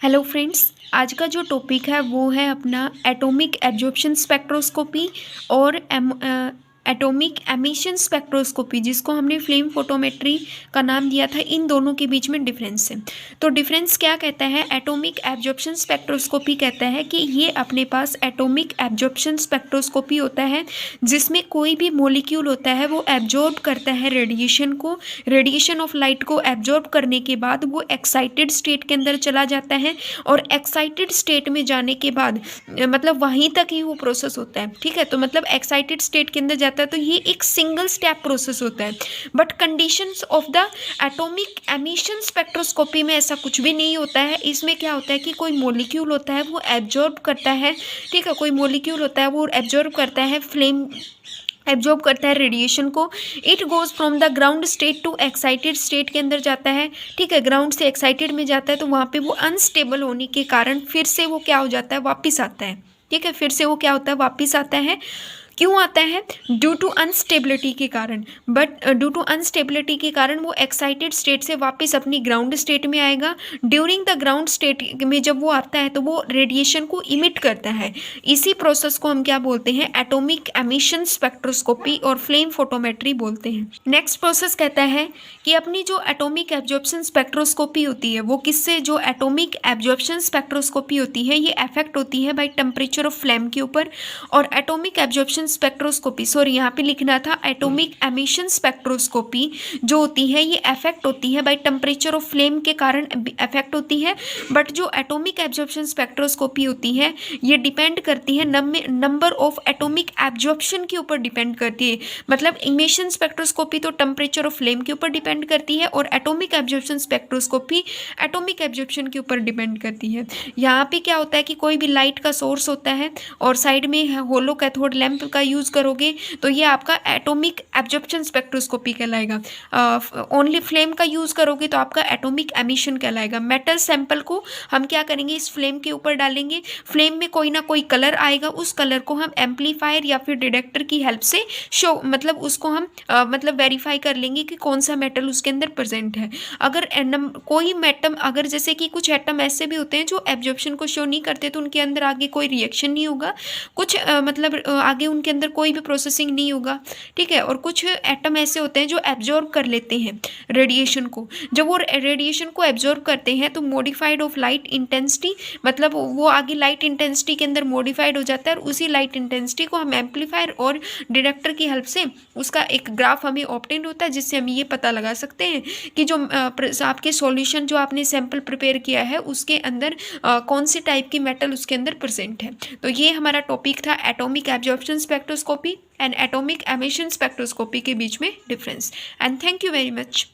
Hello friends, आज का जो टॉपिक है वो है अपना एटॉमिक एब्जॉर्प्शन स्पेक्ट्रोस्कोपी और एटॉमिक एमिशन स्पेक्ट्रोस्कोपी, जिसको हमने फ्लेम फोटोमेट्री का नाम दिया था। इन दोनों के बीच में डिफरेंस है। तो डिफरेंस क्या कहता है? एटॉमिक एब्जॉर्प्शन स्पेक्ट्रोस्कोपी कहता है कि ये अपने पास एटॉमिक एब्जॉर्प्शन स्पेक्ट्रोस्कोपी होता है जिसमें कोई भी मोलिक्यूल होता है वो एब्जॉर्ब करता है रेडिएशन को। रेडिएशन ऑफ लाइट को एब्जॉर्ब करने के बाद वो एक्साइटेड स्टेट के अंदर चला जाता है और एक्साइटेड स्टेट में जाने के बाद मतलब वहीं तक ही वो प्रोसेस होता है। ठीक है, तो मतलब एक्साइटेड स्टेट के अंदर जाता है तो ये एक सिंगल स्टेप प्रोसेस होता है। But conditions of the atomic emission spectroscopy में ऐसा कुछ भी नहीं होता है। इसमें क्या होता है कि कोई मॉलिक्यूल होता है वो एब्जॉर्ब करता है। ठीक है, कोई मॉलिक्यूल होता है वो एब्जॉर्ब करता है फ्लेम, एब्जॉर्ब करता है रेडिएशन को। It goes from the ground state to excited state के अंदर जाता है। ठीक है, ग्राउंड से एक्साइटेड में जाता है तो वहाँ पे वो अनस्टेबल होने के कारण फिर से वो क्या हो जाता है, वापस आता है। ठीक है, फिर से वो क्या होता है, वापस आता है। क्यों आता है? ड्यू टू अनस्टेबिलिटी के कारण। बट ड्यू टू अनस्टेबिलिटी के कारण वो एक्साइटेड स्टेट से वापस अपनी ग्राउंड स्टेट में आएगा। ड्यूरिंग द ग्राउंड स्टेट में जब वो आता है तो वो रेडिएशन को इमिट करता है। इसी प्रोसेस को हम क्या बोलते हैं? एटॉमिक एमिशन स्पेक्ट्रोस्कोपी और फ्लेम फोटोमेट्री बोलते हैं। नेक्स्ट प्रोसेस कहता है कि अपनी जो एटॉमिक एब्जॉर्प्शन स्पेक्ट्रोस्कोपी होती है वो किससे, जो एटॉमिक एब्जॉर्प्शन स्पेक्ट्रोस्कोपी होती है ये अफेक्ट होती है बाय टेम्परेचर ऑफ फ्लेम के ऊपर। और एटॉमिक एब्जॉर्प्शन स्पेक्ट्रोस्कोपी, सॉरी यहाँ पे लिखना था एटॉमिक एमिशन स्पेक्ट्रोस्कोपी, जो होती है ये अफेक्ट होती है बाय टेम्परेचर ऑफ फ्लेम के कारण अफेक्ट होती है। बट जो एटॉमिक एब्जॉर्प्शन स्पेक्ट्रोस्कोपी होती है ये डिपेंड करती है नंबर ऑफ एटॉमिक एब्जॉर्प्शन के ऊपर डिपेंड करती है। मतलब इमिशन स्पेक्ट्रोस्कोपी तो टेम्परेचर ऑफ फ्लेम के ऊपर डिपेंड करती है और atomic absorption spectroscopy atomic absorption के ऊपर डिपेंड करती है। यहाँ पे क्या होता है कि कोई भी लाइट का सोर्स होता है और साइड में होलो कैथोड लैंप का यूज करोगे तो ये आपका एटॉमिक एब्जॉर्प्शन स्पेक्ट्रोस्कोपी कहलाएगा। ओनली फ्लेम का यूज करोगे तो आपका एटॉमिक एमिशन कहलाएगा। मेटल सैंपल को हम क्या करेंगे, इस फ्लेम के ऊपर डालेंगे। फ्लेम में कोई ना कोई कलर आएगा, उस कलर को हम एम्पलीफायर या फिर डिटेक्टर की हेल्प से शो मतलब उसको हम मतलब वेरीफाई कर लेंगे कि कौन सा मेटल उसके अंदर प्रेजेंट है। अगर कोई एटम, अगर जैसे कि कुछ एटम ऐसे भी होते हैं जो एब्जॉर्प्शन को शो नहीं करते तो उनके अंदर आगे कोई रिएक्शन नहीं होगा। कुछ मतलब आगे उनके अंदर कोई भी प्रोसेसिंग नहीं होगा। ठीक है, और कुछ एटम ऐसे होते हैं जो एब्जॉर्ब कर लेते हैं रेडिएशन को। जब वो रेडिएशन को एब्जॉर्ब करते हैं तो मॉडिफाइड ऑफ लाइट इंटेंसिटी, मतलब वो आगे लाइट इंटेंसिटी के अंदर मॉडिफाइड हो जाता है और उसी लाइट इंटेंसिटी को हम एम्पलीफायर और डिटेक्टर की हेल्प से उसका एक ग्राफ हमें ऑब्टेन होता है, जिससे हम ये पता लगा सकते हैं कि जो आपके सॉल्यूशन जो आपने सैंपल प्रिपेयर किया है उसके अंदर कौन सी टाइप की मेटल उसके अंदर प्रेजेंट है। तो ये हमारा टॉपिक था atomic absorption spectroscopy and atomic emission spectroscopy के बीच में difference. And thank you very much.